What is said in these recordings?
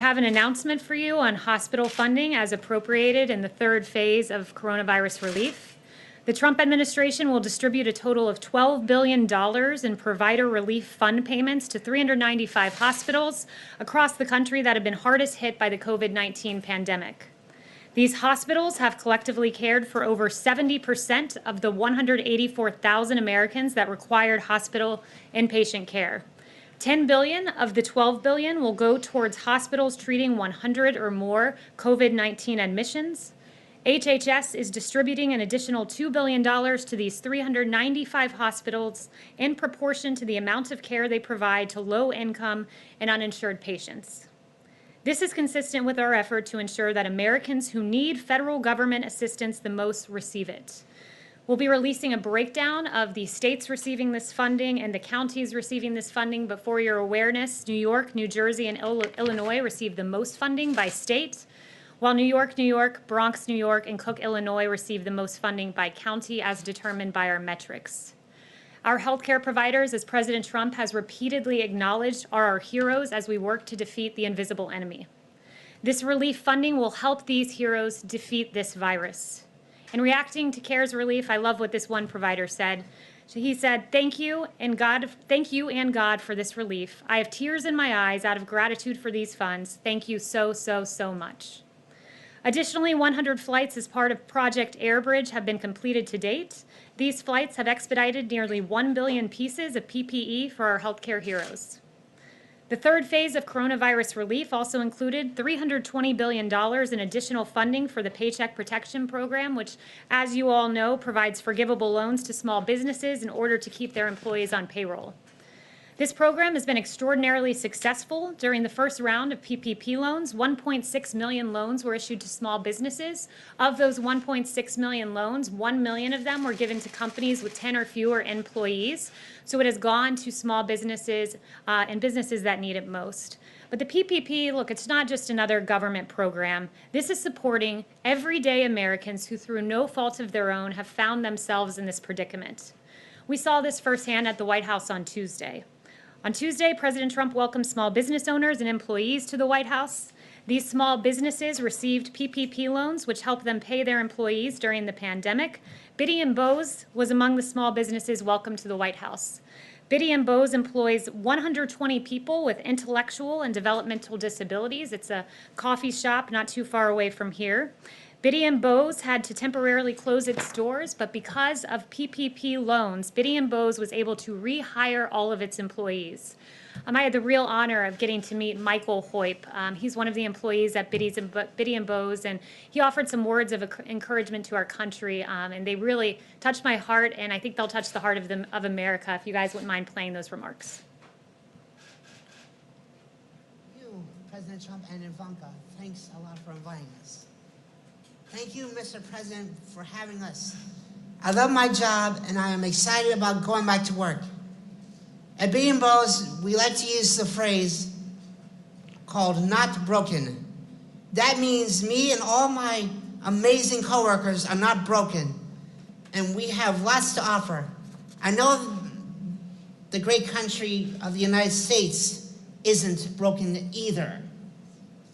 I have an announcement for you on hospital funding as appropriated in the third phase of coronavirus relief. The Trump administration will distribute a total of $12 billion in provider relief fund payments to 395 hospitals across the country that have been hardest hit by the COVID-19 pandemic. These hospitals have collectively cared for over 70% of the 184,000 Americans that required hospital inpatient care. $10 billion of the $12 billion will go towards hospitals treating 100 or more COVID-19 admissions. HHS is distributing an additional $2 billion to these 395 hospitals in proportion to the amount of care they provide to low-income and uninsured patients. This is consistent with our effort to ensure that Americans who need federal government assistance the most receive it. We'll be releasing a breakdown of the states receiving this funding and the counties receiving this funding, but for your awareness, New York, New Jersey, and Illinois receive the most funding by state, while New York, Bronx, New York, and Cook, Illinois receive the most funding by county as determined by our metrics. Our healthcare providers, as President Trump has repeatedly acknowledged, are our heroes as we work to defeat the invisible enemy. This relief funding will help these heroes defeat this virus. In reacting to CARES relief, I love what this one provider said. He said, thank you and God for this relief. I have tears in my eyes out of gratitude for these funds. Thank you so, so, so much. Additionally, 100 flights as part of Project Airbridge have been completed to date. These flights have expedited nearly 1 billion pieces of PPE for our healthcare heroes. The third phase of coronavirus relief also included $320 billion in additional funding for the Paycheck Protection Program, which, as you all know, provides forgivable loans to small businesses in order to keep their employees on payroll. This program has been extraordinarily successful. During the first round of PPP loans, 1.6 million loans were issued to small businesses. Of those 1.6 million loans, 1 million of them were given to companies with 10 or fewer employees. So it has gone to small businesses and businesses that need it most. But the PPP, look, it's not just another government program. This is supporting everyday Americans who, through no fault of their own, have found themselves in this predicament. We saw this firsthand at the White House on Tuesday. On Tuesday, President Trump welcomed small business owners and employees to the White House. These small businesses received PPP loans, which helped them pay their employees during the pandemic. Biddy & Bose was among the small businesses welcomed to the White House. Biddy & Bose employs 120 people with intellectual and developmental disabilities. It's a coffee shop not too far away from here. Biddy & Bose had to temporarily close its doors, but because of PPP loans, Biddy & Bose was able to rehire all of its employees. I had the real honor of getting to meet Michael Hoyp. He's one of the employees at Biddy & Bose, and he offered some words of encouragement to our country, and they really touched my heart, and I think they'll touch the heart of America, if you guys wouldn't mind playing those remarks. You, President Trump and Ivanka, thanks a lot for inviting us. Thank you, Mr. President, for having us. I love my job, and I am excited about going back to work. At Biddy & Bose, we like to use the phrase called "not broken." That means me and all my amazing coworkers are not broken, and we have lots to offer. I know the great country of the United States isn't broken either.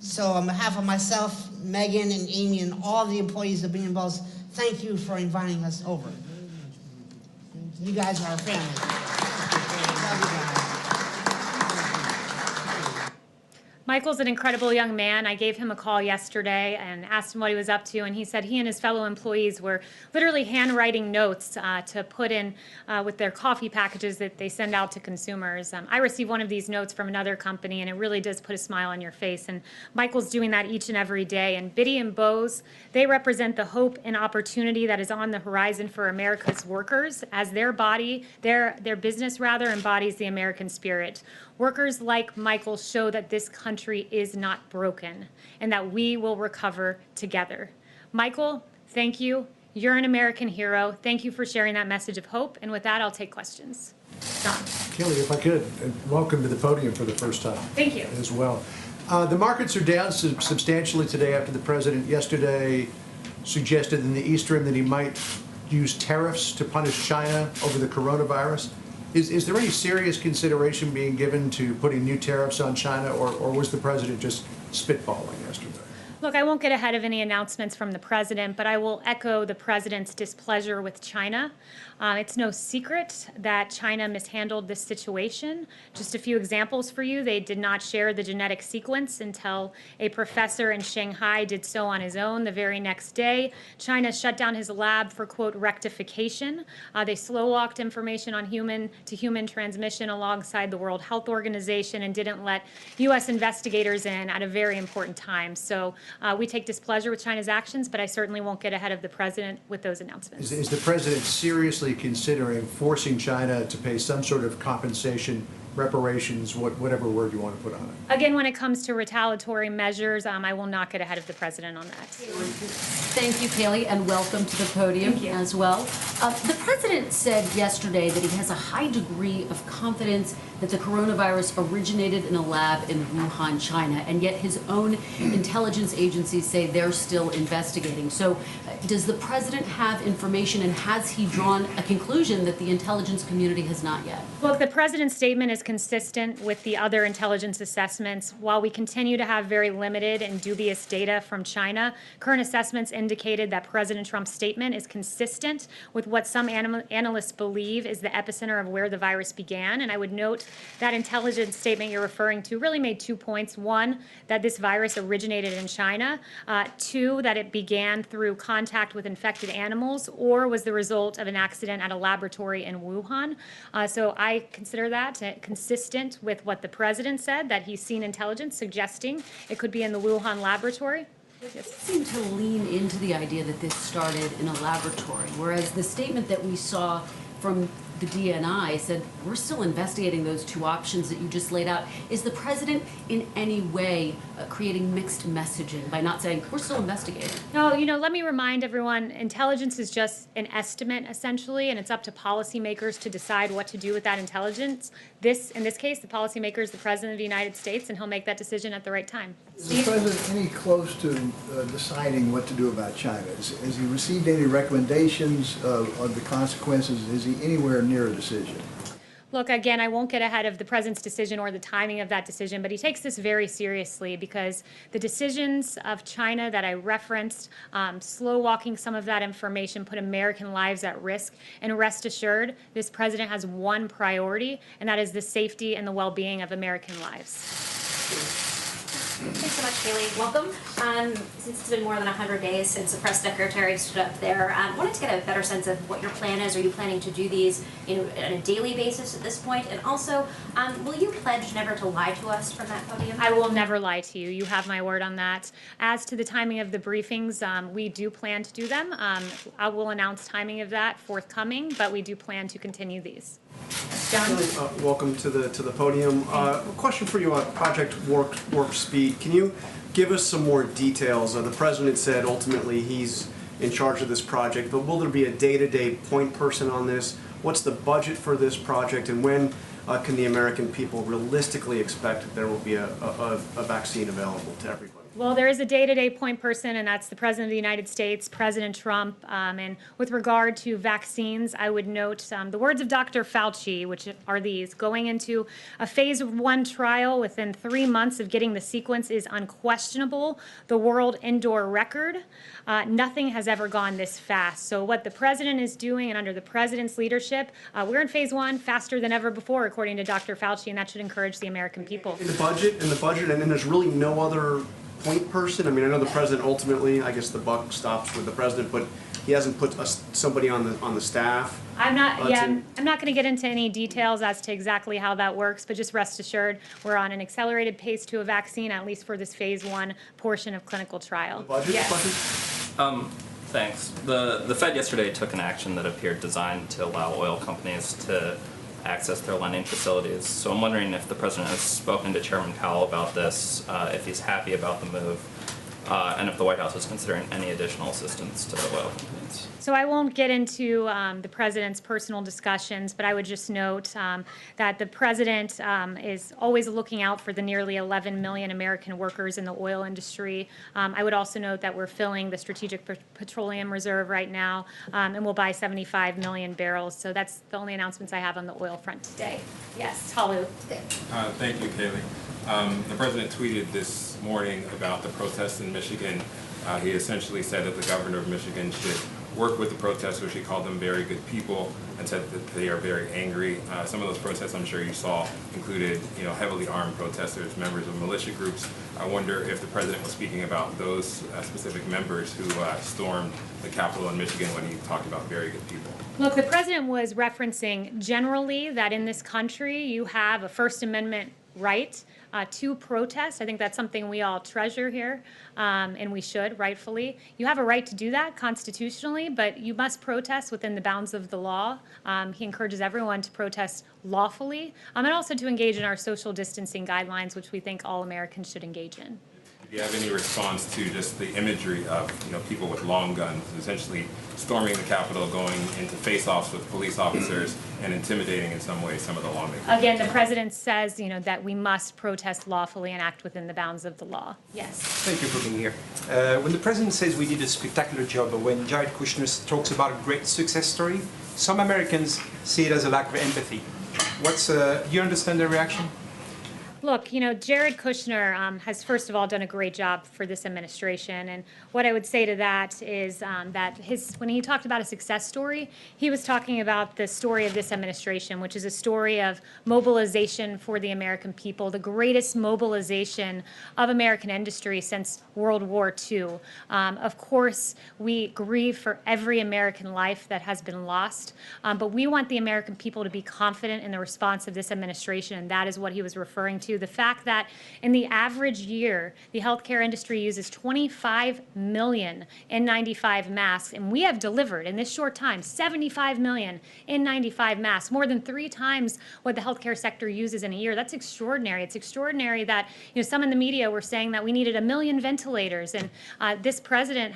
So on behalf of myself, Megan, and Amy, and all the employees of Biddy & Bose, thank you for inviting us over. You guys are our family. Love you guys. Michael's an incredible young man. I gave him a call yesterday and asked him what he was up to, and he said he and his fellow employees were literally handwriting notes to put in with their coffee packages that they send out to consumers. I received one of these notes from another company, and it really does put a smile on your face, and Michael's doing that each and every day. And Biddy & Bose, they represent the hope and opportunity that is on the horizon for America's workers, as their business embodies the American spirit. Workers like Michael show that this country is not broken and that we will recover together. Michael, thank you. You're an American hero. Thank you for sharing that message of hope. And with that, I'll take questions. John. Kayleigh, if I could, welcome to the podium for the first time. Thank you. As well. The markets are down substantially today after the president yesterday suggested in the East Rim that he might use tariffs to punish China over the coronavirus. Is there any serious consideration being given to putting new tariffs on China, or was the president just spitballing yesterday? Look, I won't get ahead of any announcements from the president, but I will echo the president's displeasure with China. It's no secret that China mishandled this situation. Just a few examples for you. They did not share the genetic sequence until a professor in Shanghai did so on his own the very next day. China shut down his lab for, quote, rectification. They slow-walked information on human-to-human transmission alongside the World Health Organization and didn't let U.S. investigators in at a very important time. So we take displeasure with China's actions, but I certainly won't get ahead of the president with those announcements. Is the president seriously considering forcing China to pay some sort of compensation, reparations, whatever word you want to put on it? Again, when it comes to retaliatory measures, I will not get ahead of the president on that. Thank you, Kayleigh, and welcome to the podium as well. The president said yesterday that he has a high degree of confidence that the coronavirus originated in a lab in Wuhan, China, and yet his own intelligence agencies say they're still investigating. So does the president have information, and has he drawn a conclusion that the intelligence community has not yet? Look, the president's statement is consistent with the other intelligence assessments. While we continue to have very limited and dubious data from China, current assessments indicated that President Trump's statement is consistent with what some analysts believe is the epicenter of where the virus began. And I would note that intelligence statement you're referring to really made 2 points. One, that this virus originated in China. Two, that it began through contact with infected animals or was the result of an accident at a laboratory in Wuhan. So I consider that consistent with what the president said, that he's seen intelligence suggesting it could be in the Wuhan laboratory. Yes. You seem to lean into the idea that this started in a laboratory, whereas the statement that we saw from the DNI said we're still investigating those two options that you just laid out. Is the president in any way creating mixed messaging by not saying we're still investigating? No, let me remind everyone, intelligence is just an estimate essentially, and it's up to policymakers to decide what to do with that intelligence. In this case, the policymaker is the president of the United States, and he'll make that decision at the right time. Is the president any close to deciding what to do about China? Has he received any recommendations of the consequences? Is he anywhere near a decision? Look, again, I won't get ahead of the president's decision or the timing of that decision, but he takes this very seriously because the decisions of China that I referenced, slow walking some of that information, put American lives at risk. And rest assured, this president has one priority, and that is the safety and the well-being of American lives. Thanks so much, Kayleigh. Welcome. Since it's been more than 100 days since the press secretary stood up there, wanted to get a better sense of what your plan is. Are you planning to do these on a daily basis at this point? And also, will you pledge never to lie to us from that podium? I will never lie to you. You have my word on that. As to the timing of the briefings, we do plan to do them. I will announce timing of that forthcoming, but we do plan to continue these. John? Welcome to the podium. A question for you on Project Warp Speed. Can you give us some more details? The president said ultimately he's in charge of this project, but will there be a day-to-day point person on this? What's the budget for this project, and when can the American people realistically expect that there will be a vaccine available to everybody? Well, there is a day-to-day point person, and that's the President of the United States, President Trump. And with regard to vaccines, I would note the words of Dr. Fauci, which are these: going into a phase 1 trial within 3 months of getting the sequence is unquestionable, the world indoor record. Nothing has ever gone this fast. So what the president is doing, and under the president's leadership, we're in phase 1 faster than ever before, according to Dr. Fauci, and that should encourage the American people. In the budget, and then there's really no other point person. I mean, I know the president ultimately, I guess the buck stops with the president, but he hasn't put somebody on the staff. I'm not going to get into any details as to exactly how that works, but just rest assured we're on an accelerated pace to a vaccine, at least for this phase 1 portion of clinical trial. The budget Yes. question? Thanks. The Fed yesterday took an action that appeared designed to allow oil companies to access their lending facilities. So I'm wondering if the president has spoken to Chairman Powell about this, if he's happy about the move, and if the White House is considering any additional assistance to oil companies. So I won't get into the president's personal discussions, but I would just note that the president is always looking out for the nearly 11 million American workers in the oil industry. I would also note that we're filling the Strategic Petroleum Reserve right now, and we'll buy 75 million barrels. So that's the only announcements I have on the oil front today. Yes, Talu. Thank you, Kayleigh. The president tweeted this morning about the protests in Michigan. He essentially said that the governor of Michigan should work with the protesters. He called them very good people and said that they are very angry. Some of those protests, I'm sure you saw, included, heavily armed protesters, members of militia groups. I wonder if the president was speaking about those specific members who stormed the Capitol in Michigan when he talked about very good people. Look, the president was referencing generally that in this country you have a First Amendment right to protest. I think that's something we all treasure here, and we should, rightfully. You have a right to do that constitutionally, but you must protest within the bounds of the law. He encourages everyone to protest lawfully, and also to engage in our social distancing guidelines, which we think all Americans should engage in. Do you have any response to just the imagery of people with long guns essentially storming the Capitol, going into face-offs with police officers and intimidating in some way some of the lawmakers? Again, the president says, that we must protest lawfully and act within the bounds of the law. Yes. Thank you for being here. When the president says we did a spectacular job, or when Jared Kushner talks about a great success story, some Americans see it as a lack of empathy. Do you understand their reaction? Look, Jared Kushner has, first of all, done a great job for this administration. And what I would say to that is that when he talked about a success story, he was talking about the story of this administration, which is a story of mobilization for the American people, the greatest mobilization of American industry since World War II. Of course, we grieve for every American life that has been lost, but we want the American people to be confident in the response of this administration, and that is what he was referring to. The fact that in the average year, the healthcare industry uses 25 million N95 masks, and we have delivered in this short time 75 million N95 masks, more than 3 times what the healthcare sector uses in a year. That's extraordinary. It's extraordinary that some in the media were saying that we needed 1 million ventilators, and this president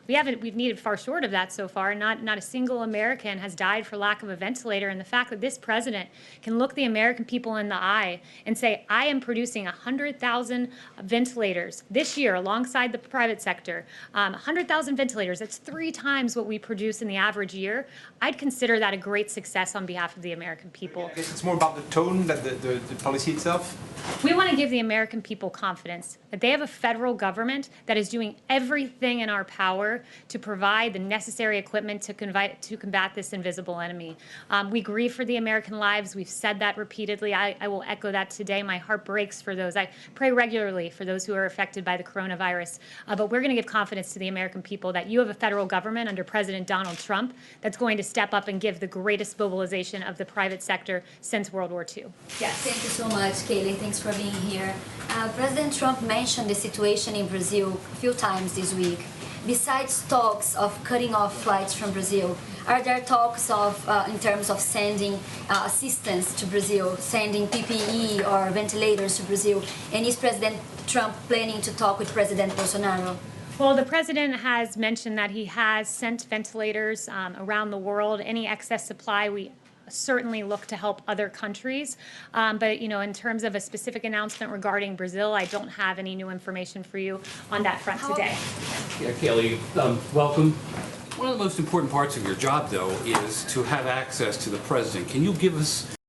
we've needed far short of that so far. Not a single American has died for lack of a ventilator, and the fact that this president can look the American people in the eye and say, I am producing 100,000 ventilators this year alongside the private sector. 100,000 ventilators, that's 3 times what we produce in the average year. I'd consider that a great success on behalf of the American people. I guess it's more about the tone than the policy itself. We want to give the American people confidence that they have a federal government that is doing everything in our power to provide the necessary equipment to combat this invisible enemy. We grieve for the American lives. We've said that repeatedly. I will echo that today. My heart breaks for those. I pray regularly for those who are affected by the coronavirus. But we're going to give confidence to the American people that you have a federal government under President Donald Trump that's going to step up and give the greatest mobilization of the private sector since World War II. Yes. Thank you so much, Kayleigh. Thanks for being here. President Trump mentioned the situation in Brazil a few times this week. Besides talks of cutting off flights from Brazil, are there talks of, in terms of sending assistance to Brazil, sending PPE or ventilators to Brazil? And is President Trump planning to talk with President Bolsonaro? Well, the president has mentioned that he has sent ventilators around the world. Any excess supply, we certainly look to help other countries. But, in terms of a specific announcement regarding Brazil, I don't have any new information for you on that front today. Yeah, Kayleigh, welcome. One of the most important parts of your job, though, is to have access to the president. Can you give us